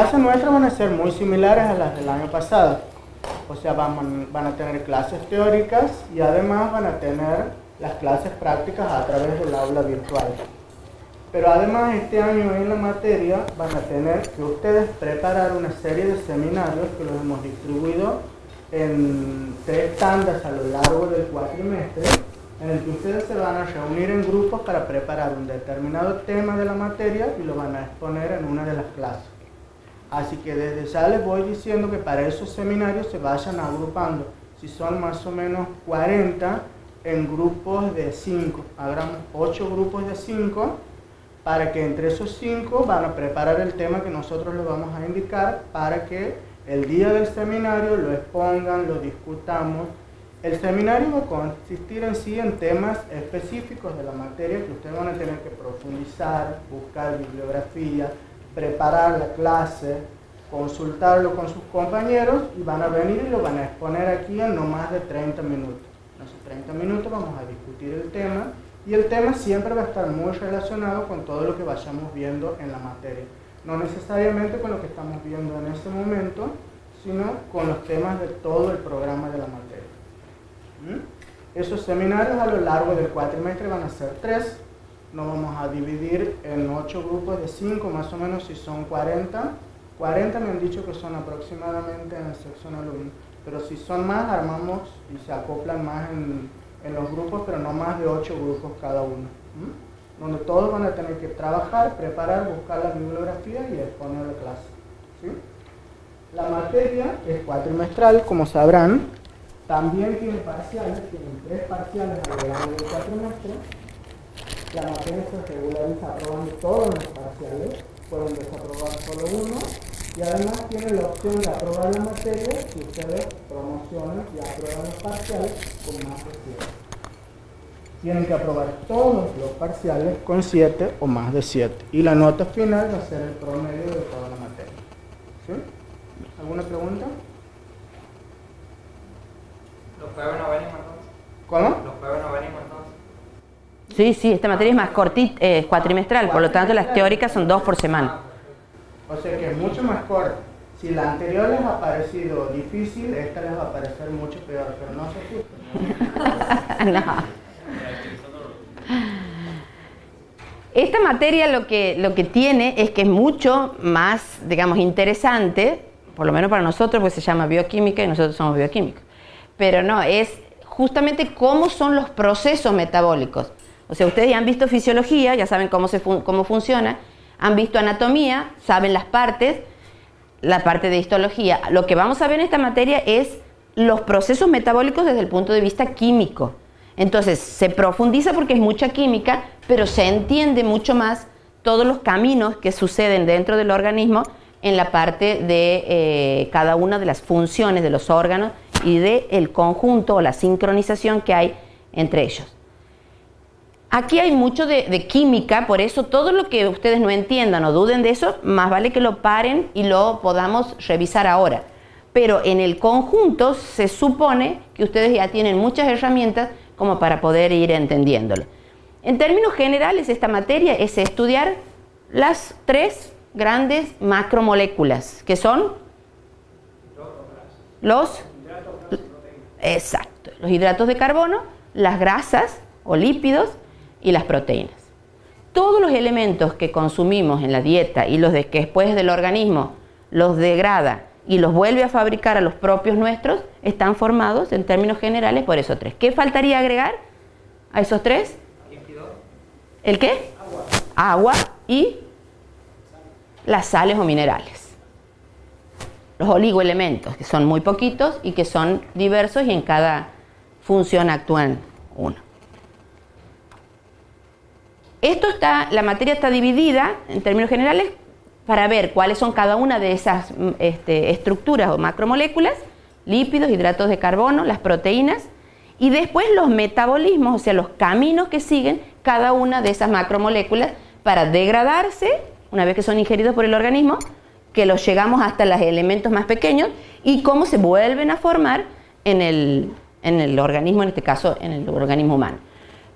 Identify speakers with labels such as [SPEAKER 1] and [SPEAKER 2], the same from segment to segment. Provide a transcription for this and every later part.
[SPEAKER 1] clases nuestras van a ser muy similares a las del año pasado. O sea, van a tener clases teóricas y además van a tener las clases prácticas a través del aula virtual. Pero además este año en la materia van a tener que ustedes preparar una serie de seminarios que los hemos distribuido en 3 tandas a lo largo del cuatrimestre, en el que ustedes se van a reunir en grupos para preparar un determinado tema de la materia y lo van a exponer en una de las clases. Así que desde ya les voy diciendo que para esos seminarios se vayan agrupando. Si son más o menos 40, en grupos de 5. Habrán 8 grupos de 5, para que entre esos 5 van a preparar el tema que nosotros les vamos a indicar para que el día del seminario lo expongan, lo discutamos. El seminario va a consistir en sí en temas específicos de la materia que ustedes van a tener que profundizar, buscar bibliografía, preparar la clase, consultarlo con sus compañeros y van a venir y lo van a exponer aquí en no más de 30 minutos. En esos 30 minutos vamos a discutir el tema y el tema siempre va a estar muy relacionado con todo lo que vayamos viendo en la materia. No necesariamente con lo que estamos viendo en ese momento, sino con los temas de todo el programa de la materia. Esos seminarios a lo largo del cuatrimestre van a ser 3. Nos vamos a dividir en 8 grupos de 5, más o menos, si son 40. 40 me han dicho que son aproximadamente en el seccional 1. Pero si son más, armamos y se acoplan más en los grupos, pero no más de 8 grupos cada uno. Donde todos van a tener que trabajar, preparar, buscar la bibliografía y exponer la clase. ¿Sí? La materia es cuatrimestral, como sabrán. También tiene parciales, tienen 3 parciales a lo largo del cuatrimestre. La materia se regulariza aprobando todos los parciales, pueden desaprobar solo uno, y además tienen la opción de aprobar la materia si ustedes promocionan y aprueban los parciales con más de 7. Tienen que aprobar todos los parciales con 7 o más de 7. Y la nota final va a ser el promedio de toda la materia. ¿Sí? ¿Alguna pregunta?
[SPEAKER 2] ¿Los jueves no venimos entonces?
[SPEAKER 1] ¿Cómo?
[SPEAKER 2] ¿Los jueves no venimos entonces?
[SPEAKER 3] Sí, esta materia es más cortita, cuatrimestral, por lo tanto las teóricas son 2 por semana.
[SPEAKER 1] O sea que es mucho más corto. Si la anterior les ha parecido difícil, esta les va a parecer mucho peor, pero no se asusten.
[SPEAKER 3] No. Esta materia lo que tiene es que es mucho más, digamos, interesante, por lo menos para nosotros, pues se llama bioquímica y nosotros somos bioquímicos. Pero no, es justamente cómo son los procesos metabólicos. O sea, ustedes ya han visto fisiología, ya saben cómo funciona, han visto anatomía, saben las partes, la parte de histología. Lo que vamos a ver en esta materia es los procesos metabólicos desde el punto de vista químico. Entonces, se profundiza porque es mucha química, pero se entiende mucho más todos los caminos que suceden dentro del organismo en la parte de cada una de las funciones de los órganos y del conjunto o la sincronización que hay entre ellos. Aquí hay mucho de química, por eso todo lo que ustedes no entiendan o duden de eso, más vale que lo paren y lo podamos revisar ahora. Pero en el conjunto se supone que ustedes ya tienen muchas herramientas como para poder ir entendiéndolo. En términos generales, esta materia es estudiar las 3 grandes macromoléculas, que son los hidratos de carbono, las grasas o lípidos y las proteínas. Todos los elementos que consumimos en la dieta y los que después del organismo los degrada y los vuelve a fabricar a los propios nuestros, están formados en términos generales por esos 3. ¿Qué faltaría agregar a esos 3? ¿El qué? Agua y las sales o minerales. Los oligoelementos, que son muy poquitos y que son diversos y en cada función actúan uno. La materia está dividida en términos generales para ver cuáles son cada una de esas estructuras o macromoléculas, lípidos, hidratos de carbono, las proteínas, y después los metabolismos, o sea, los caminos que siguen cada una de esas macromoléculas para degradarse, una vez que son ingeridos por el organismo, que los llegamos hasta los elementos más pequeños, y cómo se vuelven a formar en el organismo, en este caso en el organismo humano.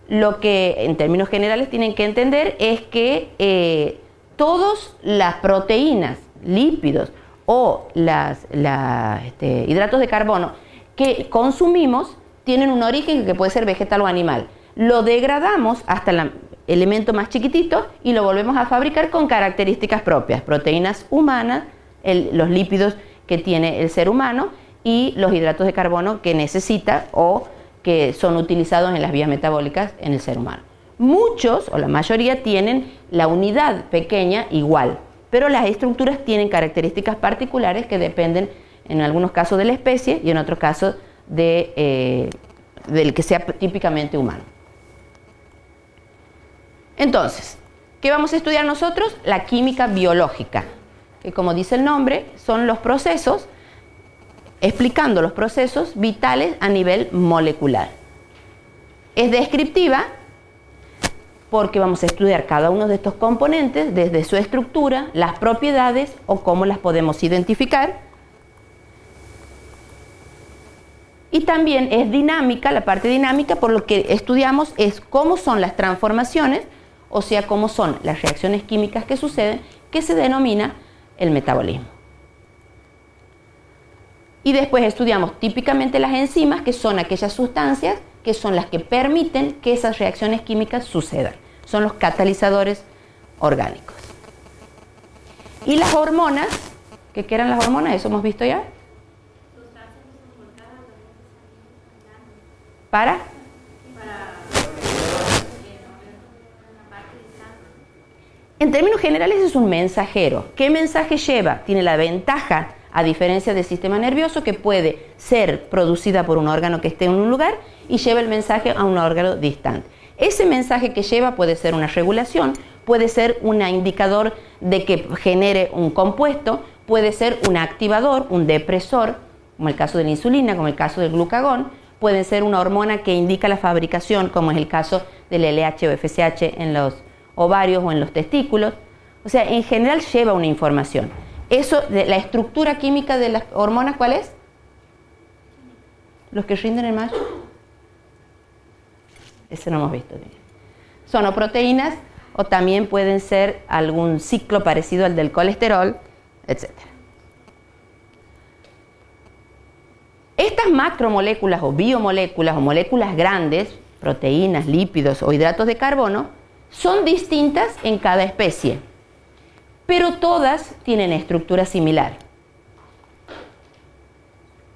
[SPEAKER 3] Lo que en términos generales tienen que entender es que todas las proteínas, lípidos o hidratos de carbono que consumimos tienen un origen que puede ser vegetal o animal. Lo degradamos hasta el elemento más chiquitito y lo volvemos a fabricar con características propias, proteínas humanas, los lípidos que tiene el ser humano y los hidratos de carbono que necesita o que son utilizados en las vías metabólicas en el ser humano. Muchos o la mayoría tienen la unidad pequeña igual, pero las estructuras tienen características particulares que dependen en algunos casos de la especie y en otros casos del que sea típicamente humano. Entonces, ¿qué vamos a estudiar nosotros? La química biológica, que como dice el nombre, son los procesos, explicando los procesos vitales a nivel molecular. Es descriptiva porque vamos a estudiar cada uno de estos componentes desde su estructura, las propiedades o cómo las podemos identificar. Y también es dinámica, la parte dinámica, por lo que estudiamos es cómo son las transformaciones, o sea, cómo son las reacciones químicas que suceden, que se denomina el metabolismo. Y después estudiamos típicamente las enzimas, que son aquellas sustancias que son las que permiten que esas reacciones químicas sucedan. Son los catalizadores orgánicos. Y las hormonas, ¿qué eran las hormonas? Eso hemos visto ya. ¿Para? En términos generales es un mensajero. ¿Qué mensaje lleva? Tiene la ventaja, a diferencia del sistema nervioso, que puede ser producida por un órgano que esté en un lugar y lleva el mensaje a un órgano distante. Ese mensaje que lleva puede ser una regulación, puede ser un indicador de que genere un compuesto, puede ser un activador, un depresor, como el caso de la insulina, como el caso del glucagón, puede ser una hormona que indica la fabricación, como es el caso del LH o FSH en los ovarios o en los testículos. O sea, en general lleva una información. Eso, de la estructura química de las hormonas, ¿cuál es? Los que rinden el macho. Ese no hemos visto bien. Son o proteínas o también pueden ser algún ciclo parecido al del colesterol, etc. Estas macromoléculas o biomoléculas o moléculas grandes, proteínas, lípidos o hidratos de carbono, son distintas en cada especie, pero todas tienen estructura similar.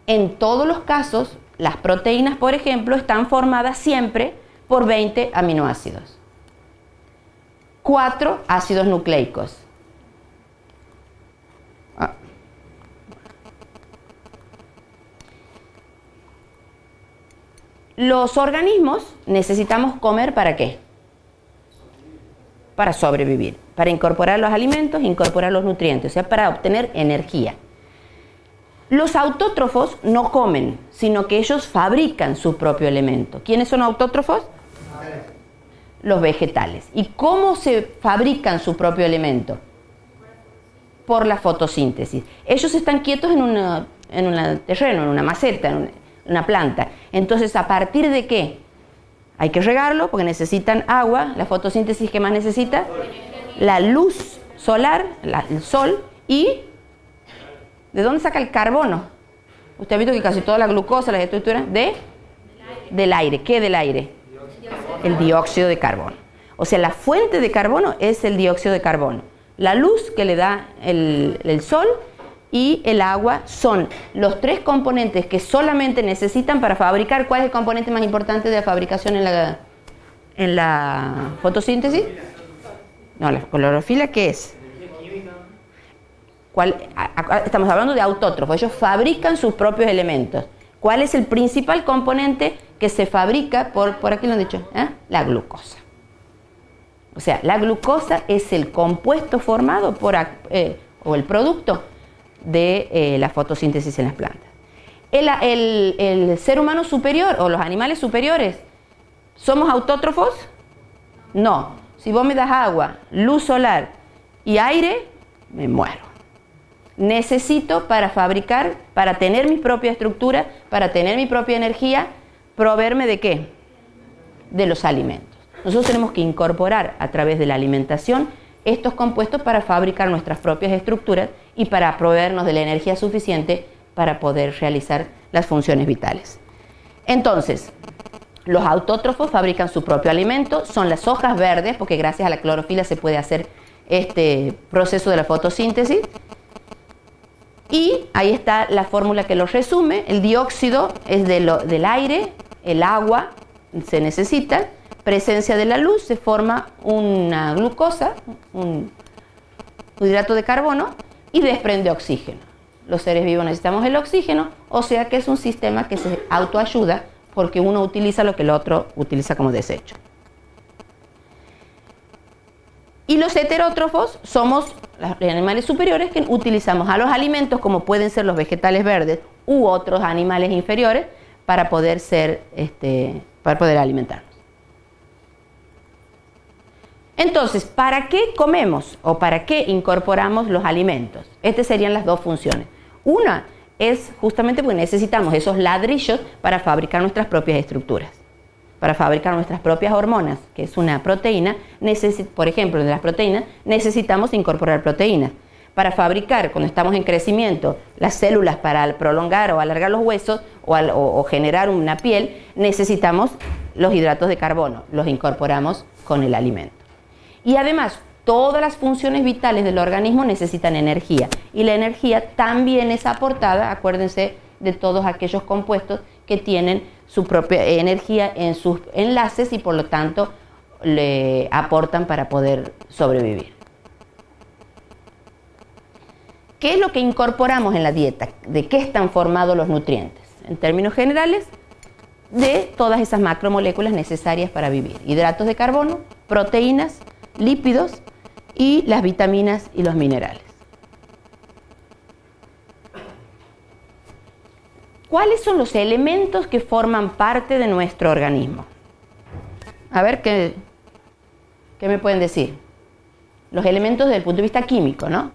[SPEAKER 3] En todos los casos, las proteínas, por ejemplo, están formadas siempre por 20 aminoácidos, 4 ácidos nucleicos. Los organismos necesitamos comer ¿para qué? Para sobrevivir, para incorporar los alimentos, incorporar los nutrientes, o sea, para obtener energía. Los autótrofos no comen, sino que ellos fabrican su propio elemento. ¿Quiénes son autótrofos? Los vegetales. ¿Y cómo se fabrican su propio elemento? Por la fotosíntesis. Ellos están quietos en un terreno, en una maceta, en una planta. Entonces, ¿a partir de qué? Hay que regarlo porque necesitan agua. La fotosíntesis, ¿qué más necesita? La luz solar, el sol. ¿Y de dónde saca el carbono? Usted ha visto que casi toda la glucosa, las estructuras del aire. ¿Qué del aire? El dióxido de carbono. O sea, la fuente de carbono es el dióxido de carbono. La luz que le da el sol y el agua son los 3 componentes que solamente necesitan para fabricar. ¿Cuál es el componente más importante de la fabricación en la fotosíntesis? No, la clorofila, ¿qué es? Estamos hablando de autótrofos. Ellos fabrican sus propios elementos. ¿Cuál es el principal componente que se fabrica por aquí lo han dicho? La glucosa. O sea, la glucosa es el compuesto formado o el producto de la fotosíntesis en las plantas. El ser humano superior o los animales superiores, ¿somos autótrofos? No. Si vos me das agua, luz solar y aire, me muero. Necesito para fabricar, para tener mi propia estructura, para tener mi propia energía, proveerme ¿de qué? De los alimentos. Nosotros tenemos que incorporar a través de la alimentación estos compuestos para fabricar nuestras propias estructuras y para proveernos de la energía suficiente para poder realizar las funciones vitales. Entonces, los autótrofos fabrican su propio alimento, son las hojas verdes, porque gracias a la clorofila se puede hacer este proceso de la fotosíntesis. Y ahí está la fórmula que lo resume. El dióxido es del aire, el agua se necesita, presencia de la luz, se forma una glucosa, un hidrato de carbono, y desprende oxígeno. Los seres vivos necesitamos el oxígeno, o sea que es un sistema que se autoayuda porque uno utiliza lo que el otro utiliza como desecho. Y los heterótrofos somos los animales superiores que utilizamos a los alimentos, como pueden ser los vegetales verdes u otros animales inferiores, para poder alimentarnos. Entonces, ¿para qué comemos o para qué incorporamos los alimentos? Estas serían las dos funciones. Una es justamente porque necesitamos esos ladrillos para fabricar nuestras propias estructuras, para fabricar nuestras propias hormonas, que es una proteína. Por ejemplo, de las proteínas necesitamos incorporar proteínas. Para fabricar, cuando estamos en crecimiento, las células para prolongar o alargar los huesos o generar una piel, necesitamos los hidratos de carbono, los incorporamos con el alimento. Y además, todas las funciones vitales del organismo necesitan energía, y la energía también es aportada, acuérdense de todos aquellos compuestos que tienen su propia energía en sus enlaces y por lo tanto le aportan para poder sobrevivir. ¿Qué es lo que incorporamos en la dieta? ¿De qué están formados los nutrientes? En términos generales, de todas esas macromoléculas necesarias para vivir. Hidratos de carbono, proteínas, lípidos y las vitaminas y los minerales. ¿Cuáles son los elementos que forman parte de nuestro organismo? A ver, ¿qué me pueden decir? Los elementos desde el punto de vista químico, ¿no?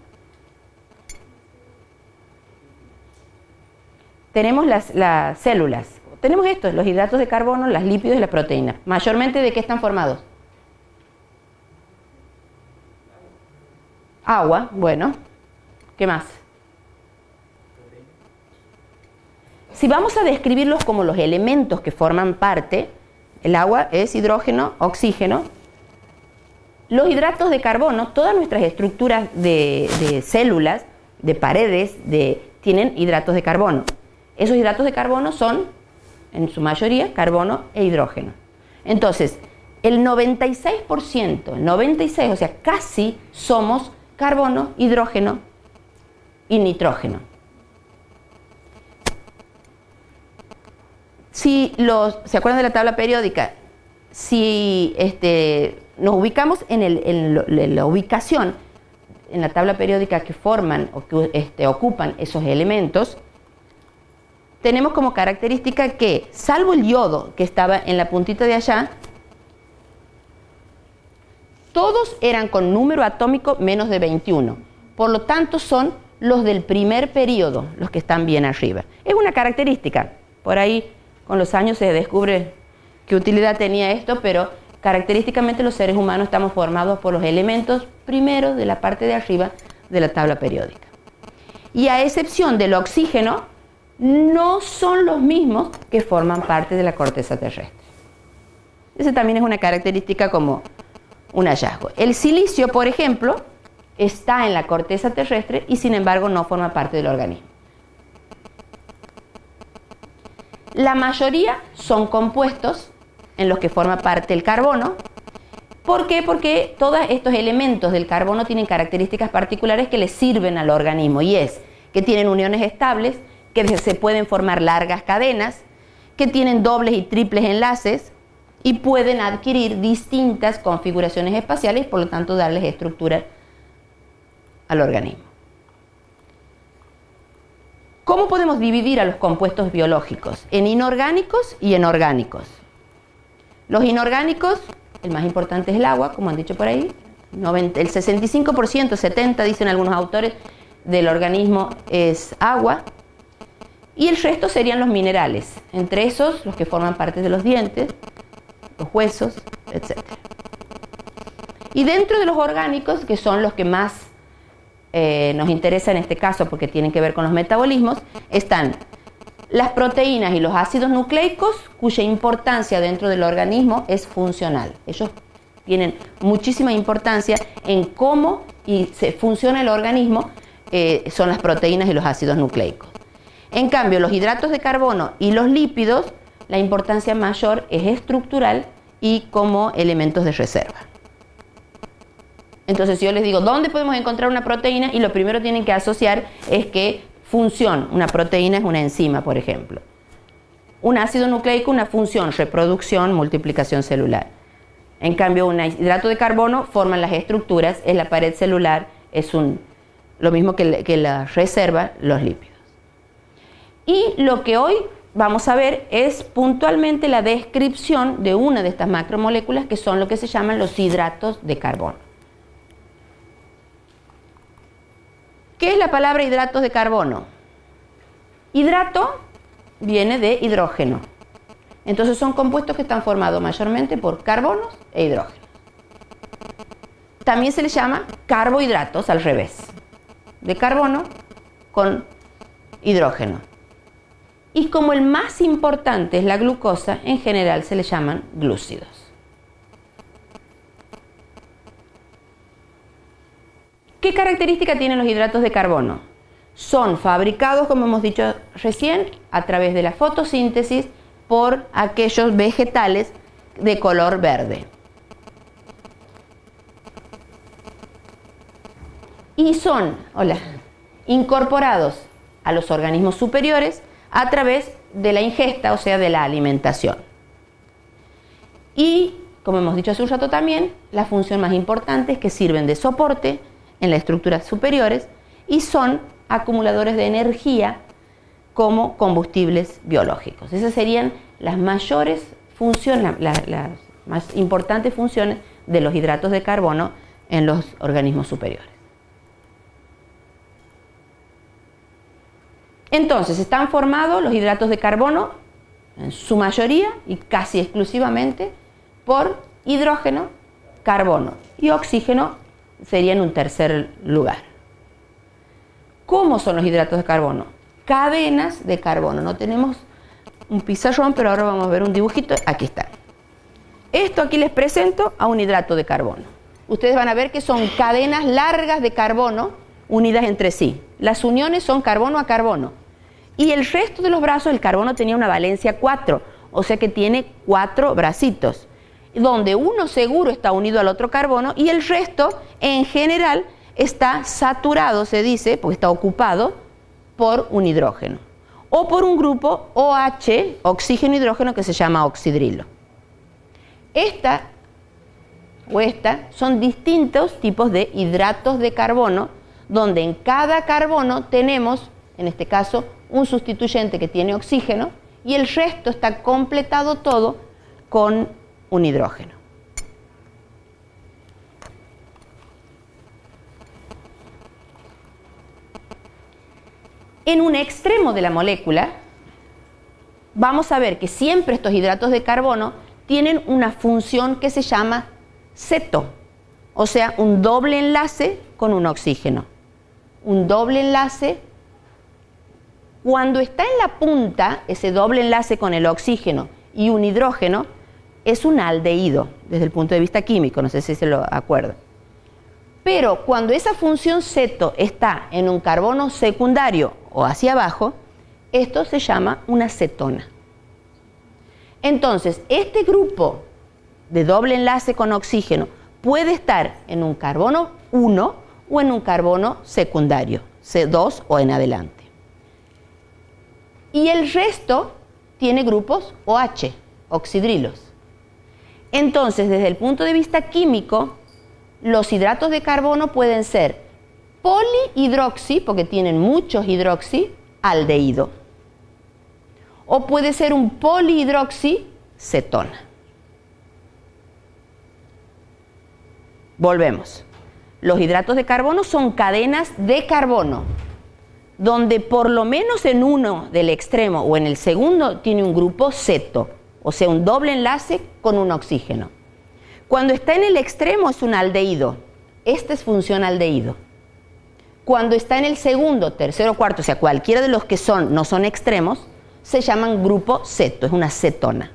[SPEAKER 3] Tenemos las células. Tenemos estos, los hidratos de carbono, los lípidos y las proteínas. Mayormente, ¿de qué están formados? Agua, bueno. ¿Qué más? Si vamos a describirlos como los elementos que forman parte, el agua es hidrógeno, oxígeno. Los hidratos de carbono, todas nuestras estructuras de células, de paredes, tienen hidratos de carbono. Esos hidratos de carbono son, en su mayoría, carbono e hidrógeno. Entonces, el 96%, o sea, casi somos carbono, hidrógeno y nitrógeno. ¿Se acuerdan de la tabla periódica? Si nos ubicamos en la ubicación en la tabla periódica que forman o que ocupan esos elementos, tenemos como característica que, salvo el yodo que estaba en la puntita de allá, todos eran con número atómico menos de 21. Por lo tanto, son los del primer periodo, los que están bien arriba. Es una característica. Por ahí, con los años se descubre qué utilidad tenía esto, pero característicamente los seres humanos estamos formados por los elementos primero de la parte de arriba de la tabla periódica. Y a excepción del oxígeno, no son los mismos que forman parte de la corteza terrestre. Esa también es una característica como un hallazgo. El silicio, por ejemplo, está en la corteza terrestre y sin embargo no forma parte del organismo. La mayoría son compuestos en los que forma parte el carbono. ¿Por qué? Porque todos estos elementos del carbono tienen características particulares que les sirven al organismo, y es que tienen uniones estables, que se pueden formar largas cadenas, que tienen dobles y triples enlaces y pueden adquirir distintas configuraciones espaciales y por lo tanto darles estructura al organismo. ¿Cómo podemos dividir a los compuestos biológicos? En inorgánicos y en orgánicos. Los inorgánicos, el más importante es el agua, como han dicho por ahí. El 65%, 70% dicen algunos autores, del organismo es agua. Y el resto serían los minerales, entre esos los que forman parte de los dientes, los huesos, etc. Y dentro de los orgánicos, que son los que más nos interesa en este caso porque tienen que ver con los metabolismos, están las proteínas y los ácidos nucleicos, cuya importancia dentro del organismo es funcional. Ellos tienen muchísima importancia en cómo se funciona el organismo, son las proteínas y los ácidos nucleicos. En cambio, los hidratos de carbono y los lípidos, la importancia mayor es estructural y como elementos de reserva. Entonces, si yo les digo, ¿dónde podemos encontrar una proteína? Y lo primero que tienen que asociar es que función, una proteína es una enzima, por ejemplo. Un ácido nucleico, una función, reproducción, multiplicación celular. En cambio, un hidrato de carbono forman las estructuras, es la pared celular, es lo mismo que la reserva, los lípidos. Y lo que hoy vamos a ver es puntualmente la descripción de una de estas macromoléculas que son lo que se llaman los hidratos de carbono. ¿Qué es la palabra hidratos de carbono? Hidrato viene de hidrógeno. Entonces son compuestos que están formados mayormente por carbonos e hidrógenos. También se les llama carbohidratos, al revés, de carbono con hidrógeno. Y como el más importante es la glucosa, en general se les llaman glúcidos. ¿Qué característica tienen los hidratos de carbono? Son fabricados, como hemos dicho recién, a través de la fotosíntesis por aquellos vegetales de color verde. Y son, incorporados a los organismos superiores a través de la ingesta, o sea, de la alimentación. Y, como hemos dicho hace un rato también, la función más importante es que sirven de soporte en las estructuras superiores y son acumuladores de energía como combustibles biológicos. Esas serían las mayores funciones, las más importantes funciones de los hidratos de carbono en los organismos superiores. Entonces, están formados los hidratos de carbono, en su mayoría y casi exclusivamente, por hidrógeno, carbono y oxígeno sería en un tercer lugar. ¿Cómo son los hidratos de carbono? Cadenas de carbono. No tenemos un pizarrón, pero ahora vamos a ver un dibujito. Aquí está. Esto aquí les presento a un hidrato de carbono. Ustedes van a ver que son cadenas largas de carbono unidas entre sí. Las uniones son carbono a carbono. Y el resto de los brazos, el carbono tenía una valencia 4, o sea que tiene 4 bracitos, donde uno seguro está unido al otro carbono y el resto, en general, está saturado, se dice, porque está ocupado por un hidrógeno. O por un grupo OH, oxígeno-hidrógeno, que se llama oxidrilo. Esta son distintos tipos de hidratos de carbono, donde en cada carbono tenemos, en este caso, un sustituyente que tiene oxígeno y el resto está completado todo con un hidrógeno. En un extremo de la molécula vamos a ver que siempre estos hidratos de carbono tienen una función que se llama ceto, o sea, un doble enlace con un oxígeno. Un doble enlace, cuando está en la punta, ese doble enlace con el oxígeno y un hidrógeno, es un aldehído, desde el punto de vista químico, no sé si se lo acuerdan. Pero cuando esa función ceto está en un carbono secundario o hacia abajo, esto se llama una cetona. Entonces, este grupo de doble enlace con oxígeno puede estar en un carbono 1 o en un carbono secundario, C2 o en adelante. Y el resto tiene grupos OH, oxidrilos. Entonces, desde el punto de vista químico, los hidratos de carbono pueden ser polihidroxi, porque tienen muchos hidroxi, aldehído. O puede ser un polihidroxi cetona. Volvemos. Los hidratos de carbono son cadenas de carbono, donde por lo menos en uno del extremo o en el segundo tiene un grupo ceto, o sea, un doble enlace con un oxígeno. Cuando está en el extremo es un aldehído. Esta es función aldehído. Cuando está en el segundo, tercero, cuarto, o sea, cualquiera de los que no son extremos, se llaman grupo ceto, es una cetona.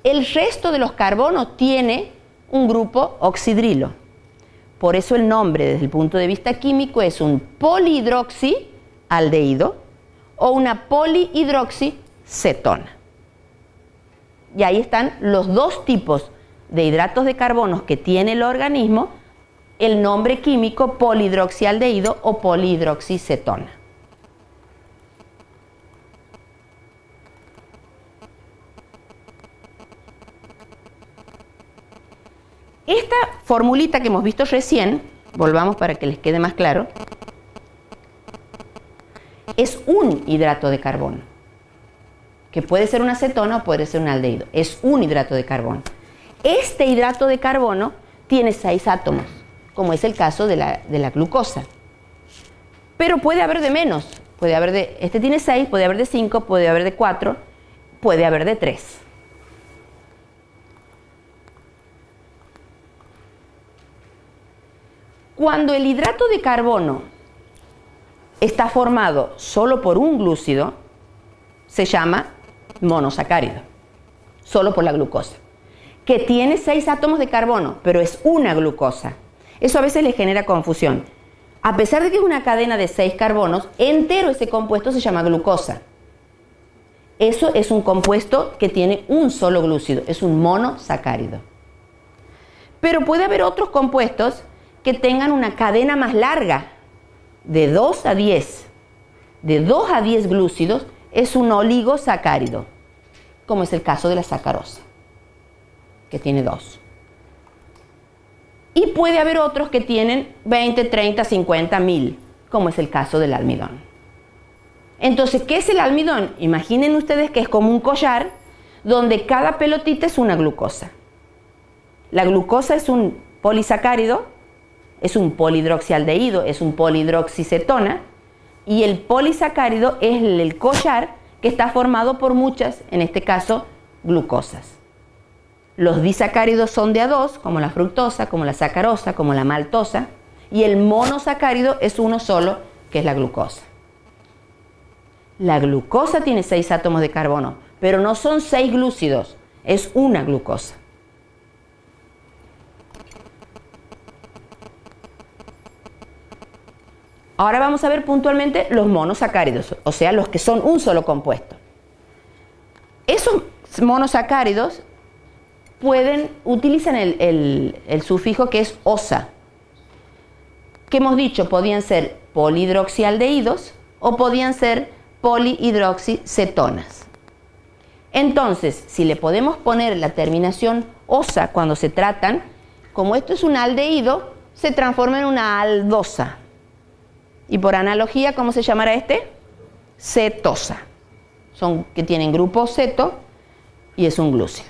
[SPEAKER 3] El resto de los carbonos tiene un grupo oxidrilo. Por eso el nombre desde el punto de vista químico es un polihidroxialdehído o una polihidroxicetona. Y ahí están los dos tipos de hidratos de carbono que tiene el organismo, el nombre químico polihidroxialdehído o polihidroxicetona. Esta formulita que hemos visto recién, volvamos para que les quede más claro, es un hidrato de carbono, que puede ser una cetona o puede ser un aldehído. Es un hidrato de carbono. Este hidrato de carbono tiene 6 átomos, como es el caso de la glucosa. Pero puede haber de menos. Puede haber este tiene 6, puede haber de 5, puede haber de 4, puede haber de 3. Cuando el hidrato de carbono está formado solo por un glúcido, se llama monosacárido, solo por la glucosa, que tiene 6 átomos de carbono, pero es una glucosa. Eso a veces le genera confusión. A pesar de que es una cadena de 6 carbonos, entero ese compuesto se llama glucosa. Eso es un compuesto que tiene un solo glúcido, es un monosacárido. Pero puede haber otros compuestos que tengan una cadena más larga, de 2 a 10. De 2 a 10 glúcidos es un oligosacárido, como es el caso de la sacarosa, que tiene 2. Y puede haber otros que tienen 20, 30, 50, 1000, como es el caso del almidón. Entonces, ¿qué es el almidón? Imaginen ustedes que es como un collar donde cada pelotita es una glucosa. La glucosa es un polisacárido, es un polihidroxialdehído, es un polihidroxicetona, y el polisacárido es el collar que está formado por muchas, en este caso, glucosas. Los disacáridos son de A2, como la fructosa, como la sacarosa, como la maltosa, y el monosacárido es uno solo, que es la glucosa. La glucosa tiene 6 átomos de carbono, pero no son 6 glúcidos, es una glucosa. Ahora vamos a ver puntualmente los monosacáridos, o sea, los que son un solo compuesto. Esos monosacáridos utilizan el sufijo que es osa, que hemos dicho podían ser polihidroxialdehídos o podían ser polihidroxicetonas. Entonces, si le podemos poner la terminación osa cuando se tratan, como esto es un aldehído, se transforma en una aldosa. Y por analogía, ¿cómo se llamará este? Cetosa. Son que tienen grupo ceto y es un glúcido.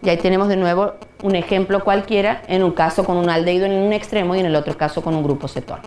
[SPEAKER 3] Y ahí tenemos de nuevo un ejemplo cualquiera, en un caso con un aldehído en un extremo y en el otro caso con un grupo cetona.